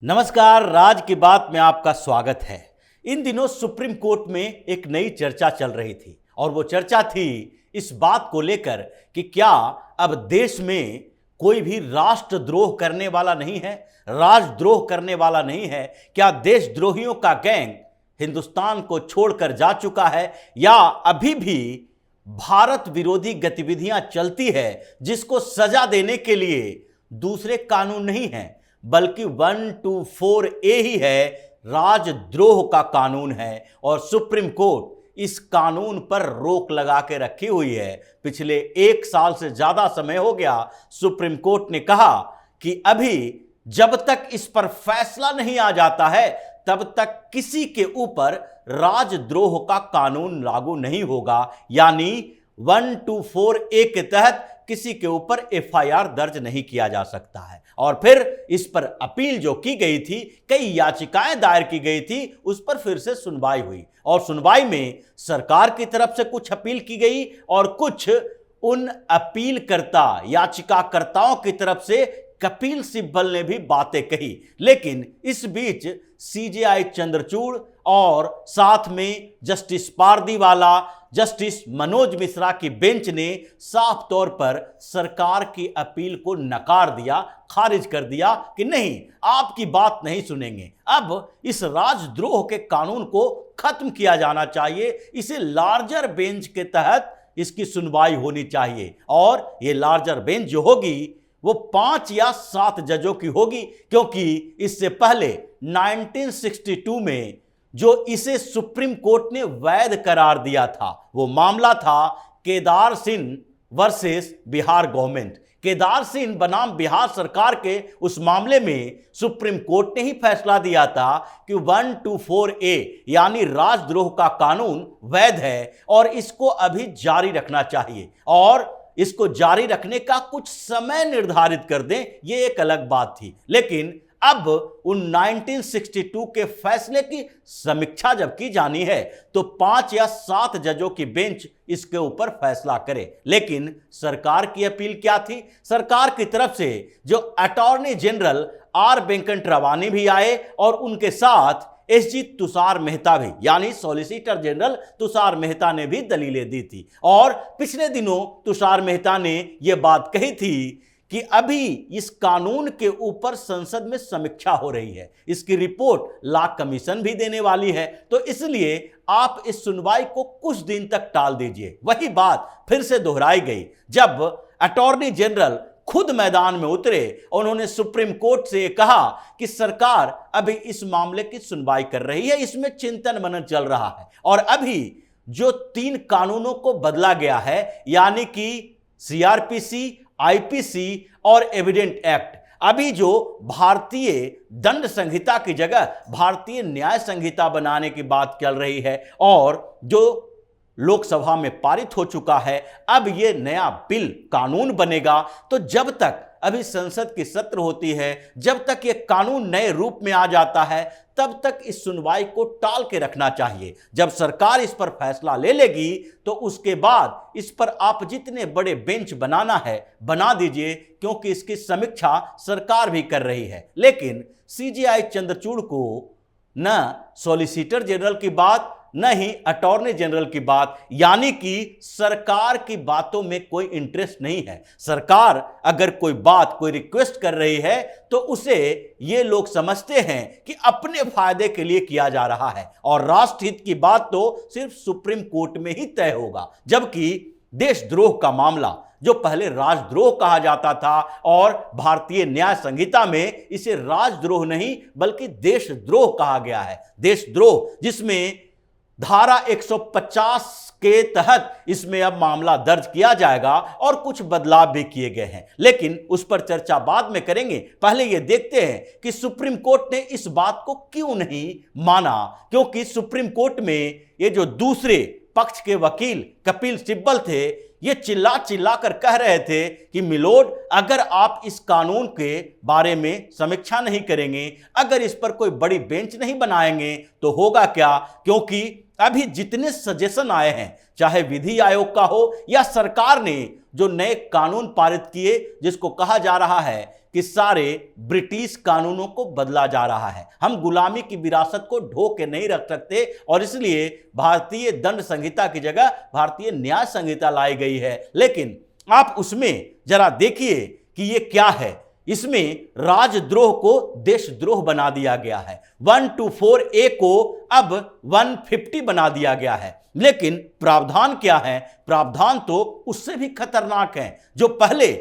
नमस्कार, राज की बात में आपका स्वागत है। इन दिनों सुप्रीम कोर्ट में एक नई चर्चा चल रही थी और वो चर्चा थी इस बात को लेकर कि क्या अब देश में कोई भी राष्ट्रद्रोह करने वाला नहीं है, राजद्रोह करने वाला नहीं है। क्या देशद्रोहियों का गैंग हिंदुस्तान को छोड़कर जा चुका है या अभी भी भारत विरोधी गतिविधियां चलती है जिसको सजा देने के लिए दूसरे कानून नहीं है बल्कि 124A ही है, राजद्रोह का कानून है। और सुप्रीम कोर्ट इस कानून पर रोक लगा के रखी हुई है। पिछले 1 साल से ज्यादा समय हो गया, सुप्रीम कोर्ट ने कहा कि अभी जब तक इस पर फैसला नहीं आ जाता है तब तक किसी के ऊपर राजद्रोह का कानून लागू नहीं होगा, यानी 124A के तहत किसी के ऊपर FIR दर्ज नहीं किया जा सकता है। और फिर इस पर अपील जो की गई थी, कई याचिकाएं दायर की गई थी, उस पर फिर से सुनवाई हुई और सुनवाई में सरकार की तरफ से कुछ अपील की गई और कुछ उन अपीलकर्ता याचिकाकर्ताओं की तरफ से कपिल सिब्बल ने भी बातें कही। लेकिन इस बीच CJI चंद्रचूड़ और साथ में जस्टिस पारदीवाला, जस्टिस मनोज मिश्रा की बेंच ने साफ तौर पर सरकार की अपील को नकार दिया, खारिज कर दिया कि नहीं, आपकी बात नहीं सुनेंगे। अब इस राजद्रोह के कानून को खत्म किया जाना चाहिए, इसे लार्जर बेंच के तहत इसकी सुनवाई होनी चाहिए। और ये लार्जर बेंच जो होगी वो 5 या 7 जजों की होगी, क्योंकि इससे पहले 1962 में जो इसे सुप्रीम कोर्ट ने वैध करार दिया था वो मामला था केदार सिंह वर्सेस बिहार गवर्नमेंट। केदार सिंह बनाम बिहार सरकार के उस मामले में सुप्रीम कोर्ट ने ही फैसला दिया था कि 124A यानी राजद्रोह का कानून वैध है और इसको अभी जारी रखना चाहिए और इसको जारी रखने का कुछ समय निर्धारित कर दें, ये एक अलग बात थी। लेकिन अब उन 1962 के फैसले की समीक्षा जब की जानी है तो 5 या 7 जजों की बेंच इसके ऊपर फैसला करे। लेकिन सरकार की अपील क्या थी? सरकार की तरफ से जो अटॉर्नी जनरल R वेंकटरमण भी आए और उनके साथ SG तुषार मेहता भी, यानी सॉलिसिटर जनरल तुषार मेहता ने भी दलीलें दी थी। और पिछले दिनों तुषार मेहता ने यह बात कही थी कि अभी इस कानून के ऊपर संसद में समीक्षा हो रही है, इसकी रिपोर्ट लॉ कमीशन भी देने वाली है, तो इसलिए आप इस सुनवाई को कुछ दिन तक टाल दीजिए। वही बात फिर से दोहराई गई जब अटॉर्नी जनरल खुद मैदान में उतरे। उन्होंने सुप्रीम कोर्ट से कहा कि सरकार अभी इस मामले की सुनवाई कर रही है, इसमें चिंतन मनन चल रहा है और अभी जो 3 कानूनों को बदला गया है, यानी कि CRPC, IPC और एविडेंट एक्ट, अभी जो भारतीय दंड संहिता की जगह भारतीय न्याय संहिता बनाने की बात चल रही है और जो लोकसभा में पारित हो चुका है, अब यह नया बिल कानून बनेगा। तो जब तक अभी संसद की सत्र होती है, जब तक यह कानून नए रूप में आ जाता है, तब तक इस सुनवाई को टाल के रखना चाहिए। जब सरकार इस पर फैसला ले लेगी तो उसके बाद इस पर आप जितने बड़े बेंच बनाना है बना दीजिए, क्योंकि इसकी समीक्षा सरकार भी कर रही है। लेकिन CJI चंद्रचूड़ को न सॉलिसिटर जनरल की बात न ही अटॉर्नी जनरल की बात, यानी कि सरकार की बातों में कोई इंटरेस्ट नहीं है। सरकार अगर कोई बात, कोई रिक्वेस्ट कर रही है तो उसे ये लोग समझते हैं कि अपने फायदे के लिए किया जा रहा है और राष्ट्रहित की बात तो सिर्फ सुप्रीम कोर्ट में ही तय होगा। जबकि देशद्रोह का मामला, जो पहले राजद्रोह कहा जाता था और भारतीय न्याय संहिता में इसे राजद्रोह नहीं बल्कि देशद्रोह कहा गया है। देशद्रोह जिसमें धारा 150 के तहत इसमें अब मामला दर्ज किया जाएगा और कुछ बदलाव भी किए गए हैं, लेकिन उस पर चर्चा बाद में करेंगे। पहले यह देखते हैं कि सुप्रीम कोर्ट ने इस बात को क्यों नहीं माना, क्योंकि सुप्रीम कोर्ट में ये जो दूसरे पक्ष के वकील कपिल सिब्बल थे, ये चिल्ला चिल्ला कर कह रहे थे कि मिलोड, अगर आप इस कानून के बारे में समीक्षा नहीं करेंगे, अगर इस पर कोई बड़ी बेंच नहीं बनाएंगे तो होगा क्या, क्योंकि अभी जितने सजेशन आए हैं, चाहे विधि आयोग का हो या सरकार ने जो नए कानून पारित किए, जिसको कहा जा रहा है कि सारे ब्रिटिश कानूनों को बदला जा रहा है, हम गुलामी की विरासत को ढो के नहीं रख सकते और इसलिए भारतीय दंड संहिता की जगह भारतीय न्याय संहिता लाई गई है। लेकिन आप उसमें जरा देखिए कि ये क्या है। इसमें राजद्रोह को देशद्रोह बना दिया गया है। 124A को अब 150 बना दिया गया है। लेकिन प्रावधान क्या है? प्रावधान तो उससे भी खतरनाक है। जो पहले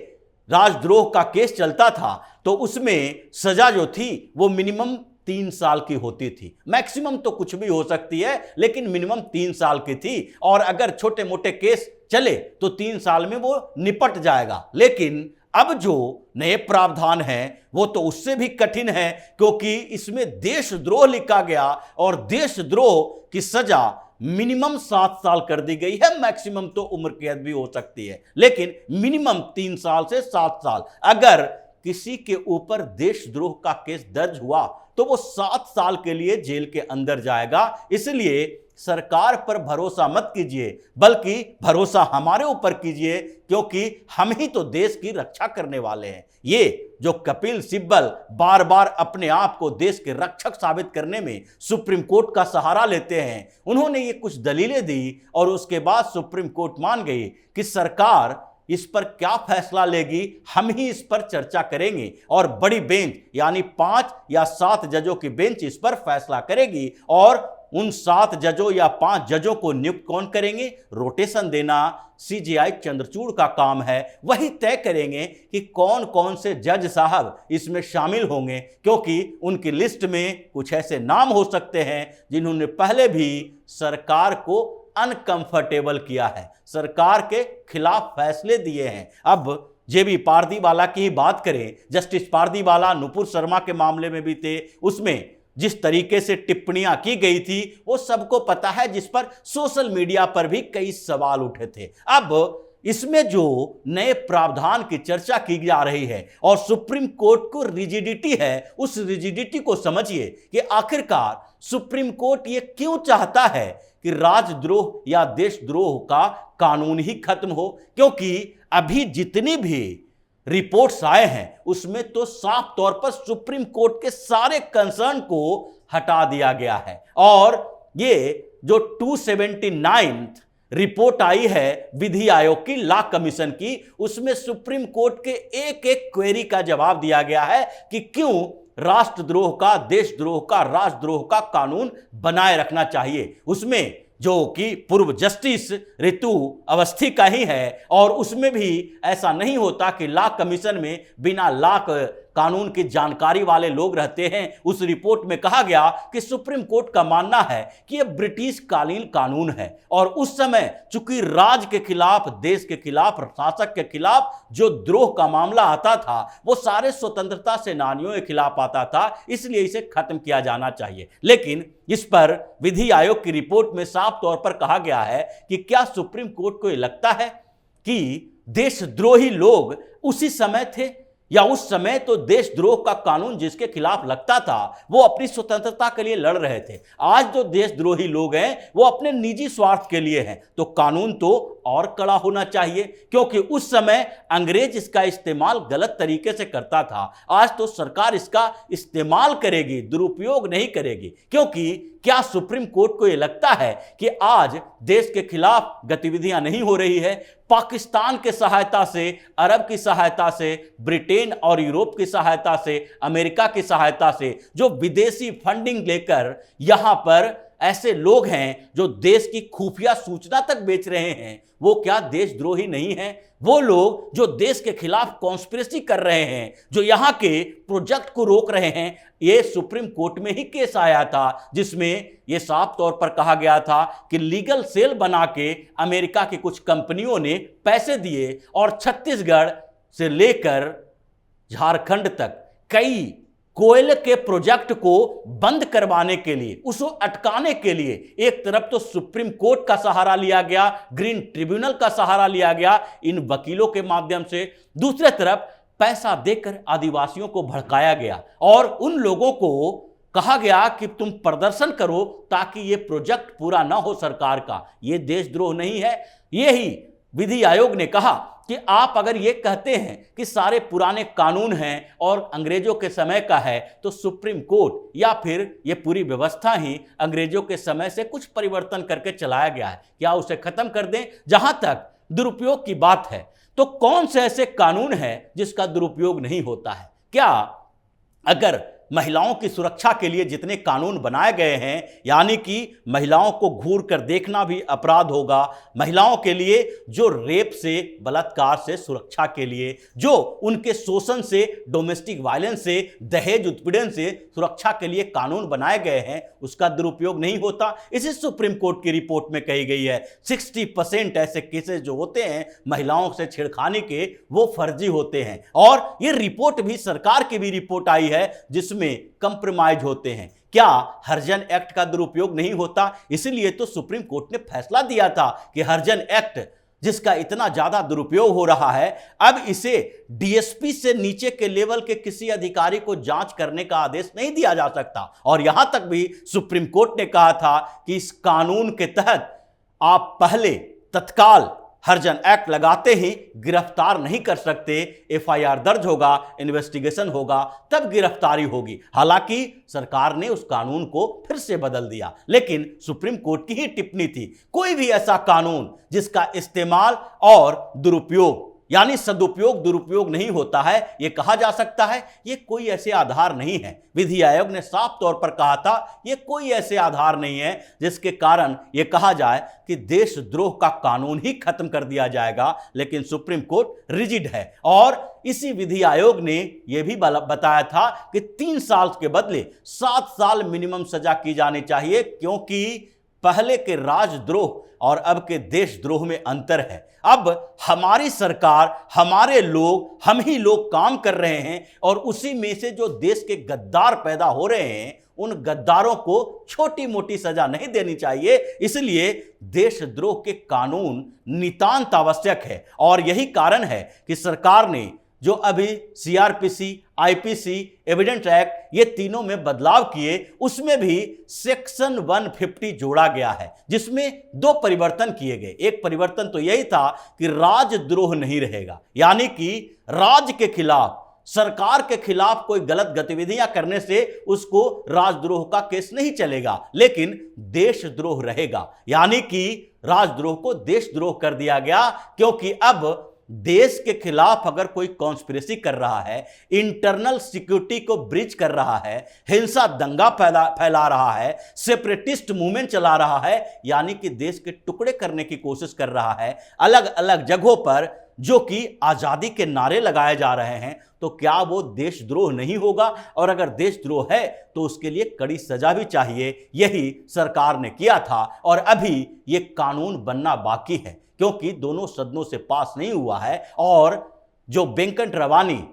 राजद्रोह का केस चलता था तो उसमें सजा जो थी वो मिनिमम 3 साल की होती थी, मैक्सिमम तो कुछ भी हो सकती है, लेकिन मिनिमम 3 साल की थी। और अगर छोटे मोटे केस चले तो 3 साल में वो निपट जाएगा। लेकिन अब जो नए प्रावधान हैं वो तो उससे भी कठिन है, क्योंकि इसमें देशद्रोह लिखा गया और देशद्रोह की सजा मिनिमम 7 साल कर दी गई है, मैक्सिमम तो उम्र कैद भी हो सकती है, लेकिन मिनिमम 3 साल से 7 साल। अगर किसी के ऊपर देशद्रोह का केस दर्ज हुआ तो वो 7 साल के लिए जेल के अंदर जाएगा। इसलिए सरकार पर भरोसा मत कीजिए, बल्कि भरोसा हमारे ऊपर कीजिए, क्योंकि हम ही तो देश की रक्षा करने वाले हैं। ये जो कपिल सिब्बल बार बार अपने आप को देश के रक्षक साबित करने में सुप्रीम कोर्ट का सहारा लेते हैं, उन्होंने ये कुछ दलीलें दी और उसके बाद सुप्रीम कोर्ट मान गई कि सरकार इस पर क्या फैसला लेगी, हम ही इस पर चर्चा करेंगे और बड़ी बेंच यानी 5 या 7 जजों की बेंच इस पर फैसला करेगी। और उन 7 जजों या 5 जजों को नियुक्त कौन करेंगे? रोटेशन देना सीजेआई चंद्रचूड़ का काम है। वही तय करेंगे कि कौन कौन से जज साहब इसमें शामिल होंगे, क्योंकि उनकी लिस्ट में कुछ ऐसे नाम हो सकते हैं जिन्होंने पहले भी सरकार को अनकंफर्टेबल किया है, सरकार के खिलाफ फैसले दिए हैं। अब जेबी पारदीवाला की ही बात करें, जस्टिस पारदीवाला नुपुर शर्मा के मामले में भी थे, उसमें जिस तरीके से टिप्पणियां की गई थी वो सबको पता है, जिस पर सोशल मीडिया पर भी कई सवाल उठे थे। अब इसमें जो नए प्रावधान की चर्चा की जा रही है और सुप्रीम कोर्ट को रिजिडिटी है, उस रिजिडिटी को समझिए कि आखिरकार सुप्रीम कोर्ट ये क्यों चाहता है कि राजद्रोह या देशद्रोह का कानून ही खत्म हो। क्योंकि अभी जितनी भी रिपोर्ट्स आए हैं उसमें तो साफ तौर पर सुप्रीम कोर्ट के सारे कंसर्न को हटा दिया गया है। और ये जो 279th रिपोर्ट आई है विधि आयोग की, लॉ कमीशन की, उसमें सुप्रीम कोर्ट के एक एक क्वेरी का जवाब दिया गया है कि क्यों राष्ट्रद्रोह का, देशद्रोह का, राजद्रोह का कानून बनाए रखना चाहिए। उसमें जो कि पूर्व जस्टिस ऋतु अवस्थी का ही है, और उसमें भी ऐसा नहीं होता कि लॉ कमीशन में बिना लॉ कानून की जानकारी वाले लोग रहते हैं। उस रिपोर्ट में कहा गया कि सुप्रीम कोर्ट का मानना है कि यह ब्रिटिश कालीन कानून है और उस समय चूंकि राज के खिलाफ, देश के खिलाफ, शासक के खिलाफ जो द्रोह का मामला आता था वो सारे स्वतंत्रता सेनानियों के खिलाफ आता था, इसलिए इसे खत्म किया जाना चाहिए। लेकिन इस पर विधि आयोग की रिपोर्ट में साफ तौर पर कहा गया है कि क्या सुप्रीम कोर्ट को यह लगता है कि देशद्रोही लोग उसी समय थे, या उस समय तो देशद्रोह का कानून जिसके खिलाफ लगता था वो अपनी स्वतंत्रता के लिए लड़ रहे थे। आज जो देशद्रोही लोग हैं वो अपने निजी स्वार्थ के लिए हैं, तो कानून तो और कड़ा होना चाहिए, क्योंकि उस समय अंग्रेज इसका इस्तेमाल गलत तरीके से करता था। आज तो सरकार इसका इस्तेमाल करेगी, दुरुपयोग नहीं करेगी। क्योंकि क्या सुप्रीम कोर्ट को यह लगता है कि आज देश के खिलाफ गतिविधियां नहीं हो रही है? पाकिस्तान के सहायता से, अरब की सहायता से, ब्रिटेन और यूरोप की सहायता से, अमेरिका की सहायता से जो विदेशी फंडिंग लेकर यहां पर ऐसे लोग हैं जो देश की खुफिया सूचना तक बेच रहे हैं, वो क्या देशद्रोही नहीं है? वो लोग जो देश के खिलाफ कॉन्स्पिरेसी कर रहे हैं, जो यहां के प्रोजेक्ट को रोक रहे हैं। ये सुप्रीम कोर्ट में ही केस आया था जिसमें यह साफ तौर पर कहा गया था कि लीगल सेल बना के अमेरिका की कुछ कंपनियों ने पैसे दिए और छत्तीसगढ़ से लेकर झारखंड तक कई कोयले के प्रोजेक्ट को बंद करवाने के लिए, उसको अटकाने के लिए एक तरफ तो सुप्रीम कोर्ट का सहारा लिया गया, ग्रीन ट्रिब्यूनल का सहारा लिया गया इन वकीलों के माध्यम से, दूसरे तरफ पैसा देकर आदिवासियों को भड़काया गया और उन लोगों को कहा गया कि तुम प्रदर्शन करो ताकि ये प्रोजेक्ट पूरा ना हो सरकार का, ये देशद्रोह नहीं है। यही विधि आयोग ने कहा कि आप अगर ये कहते हैं कि सारे पुराने कानून हैं और अंग्रेजों के समय का है, तो सुप्रीम कोर्ट या फिर ये पूरी व्यवस्था ही अंग्रेजों के समय से कुछ परिवर्तन करके चलाया गया है, क्या उसे खत्म कर दें? जहां तक दुरुपयोग की बात है, तो कौन से ऐसे कानून हैं जिसका दुरुपयोग नहीं होता है? क्या अगर महिलाओं की सुरक्षा के लिए जितने कानून बनाए गए हैं, यानी कि महिलाओं को घूर कर देखना भी अपराध होगा, महिलाओं के लिए जो रेप से, बलात्कार से सुरक्षा के लिए, जो उनके शोषण से, डोमेस्टिक वायलेंस से, दहेज उत्पीड़न से सुरक्षा के लिए कानून बनाए गए हैं, उसका दुरुपयोग नहीं होता? इसी सुप्रीम कोर्ट की रिपोर्ट में कही गई है 60% ऐसे केसेस जो होते हैं महिलाओं से छेड़खानी के, वो फर्जी होते हैं। और ये रिपोर्ट भी, सरकार की भी रिपोर्ट आई है जिसमें कंप्रोमाइज होते हैं। क्या हरिजन एक्ट का दुरुपयोग नहीं होता? इसलिए तो सुप्रीम कोर्ट ने फैसला दिया था कि हरिजन एक्ट जिसका इतना ज्यादा दुरुपयोग हो रहा है, अब इसे डीएसपी से नीचे के लेवल के किसी अधिकारी को जांच करने का आदेश नहीं दिया जा सकता। और यहां तक भी सुप्रीम कोर्ट ने कहा था कि इस कानून के तहत आप पहले तत्काल हरिजन एक्ट लगाते ही गिरफ्तार नहीं कर सकते, एफआईआर दर्ज होगा, इन्वेस्टिगेशन होगा, तब गिरफ्तारी होगी। हालांकि सरकार ने उस कानून को फिर से बदल दिया, लेकिन सुप्रीम कोर्ट की ही टिप्पणी थी, कोई भी ऐसा कानून जिसका इस्तेमाल और दुरुपयोग यानी सदुपयोग दुरुपयोग नहीं होता है, यह कहा जा सकता है, यह कोई ऐसे आधार नहीं है। विधि आयोग ने साफ तौर पर कहा था यह कोई ऐसे आधार नहीं है जिसके कारण यह कहा जाए कि देशद्रोह का कानून ही खत्म कर दिया जाएगा। लेकिन सुप्रीम कोर्ट रिजिड है और इसी विधि आयोग ने यह भी बताया था कि 3 साल के बदले 7 साल मिनिमम सजा की जानी चाहिए, क्योंकि पहले के राजद्रोह और अब के देशद्रोह में अंतर है। अब हमारी सरकार, हमारे लोग, हम ही लोग काम कर रहे हैं और उसी में से जो देश के गद्दार पैदा हो रहे हैं, उन गद्दारों को छोटी मोटी सजा नहीं देनी चाहिए। इसलिए देशद्रोह के कानून नितांत आवश्यक है और यही कारण है कि सरकार ने जो अभी सीआरपीसी, आईपीसी, एविडेंस एक्ट, ये तीनों में बदलाव किए, उसमें भी सेक्शन 150 जोड़ा गया है, जिसमें 2 परिवर्तन किए गए। एक परिवर्तन तो यही था कि राजद्रोह नहीं रहेगा, यानी कि राज्य के खिलाफ, सरकार के खिलाफ कोई गलत गतिविधियां करने से उसको राजद्रोह का केस नहीं चलेगा, लेकिन देशद्रोह रहेगा। यानी कि राजद्रोह को देशद्रोह कर दिया गया, क्योंकि अब देश के खिलाफ अगर कोई कॉन्स्पिरेसी कर रहा है, इंटरनल सिक्योरिटी को ब्रीच कर रहा है, हिंसा दंगा फैला रहा है, सेपरेटिस्ट मूवमेंट चला रहा है, यानी कि देश के टुकड़े करने की कोशिश कर रहा है अलग अलग जगहों पर, जो कि आजादी के नारे लगाए जा रहे हैं, तो क्या वो देशद्रोह नहीं होगा? और अगर देशद्रोह है तो उसके लिए कड़ी सजा भी चाहिए। यही सरकार ने किया था और अभी ये कानून बनना बाकी है, क्योंकि दोनों सदनों से पास नहीं हुआ है। और जो वेंकट रवानी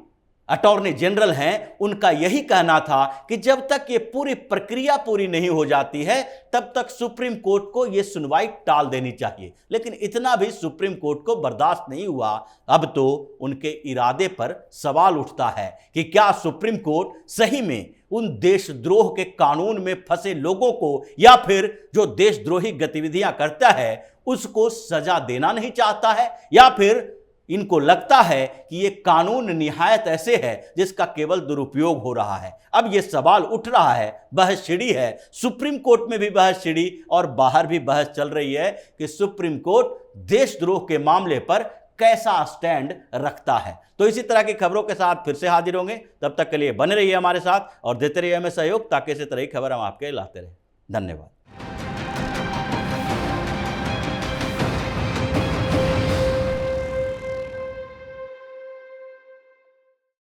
अटॉर्नी जनरल हैं, उनका यही कहना था कि जब तक ये पूरी प्रक्रिया पूरी नहीं हो जाती है, तब तक सुप्रीम कोर्ट को ये सुनवाई टाल देनी चाहिए। लेकिन इतना भी सुप्रीम कोर्ट को बर्दाश्त नहीं हुआ। अब तो उनके इरादे पर सवाल उठता है कि क्या सुप्रीम कोर्ट सही में उन देशद्रोह के कानून में फंसे लोगों को, या फिर जो देशद्रोही गतिविधियां करता है उसको सजा देना नहीं चाहता है, या फिर इनको लगता है कि ये कानून निहायत ऐसे है जिसका केवल दुरुपयोग हो रहा है। अब ये सवाल उठ रहा है, बहस छिड़ी है, सुप्रीम कोर्ट में भी बहस छिड़ी और बाहर भी बहस चल रही है कि सुप्रीम कोर्ट देशद्रोह के मामले पर कैसा स्टैंड रखता है। तो इसी तरह की खबरों के साथ फिर से हाजिर होंगे, तब तक के लिए बने रहिए हमारे साथ और देते रहिए हमें सहयोग, ताकि इसी तरह की खबर हम आपके लाते रहें। धन्यवाद।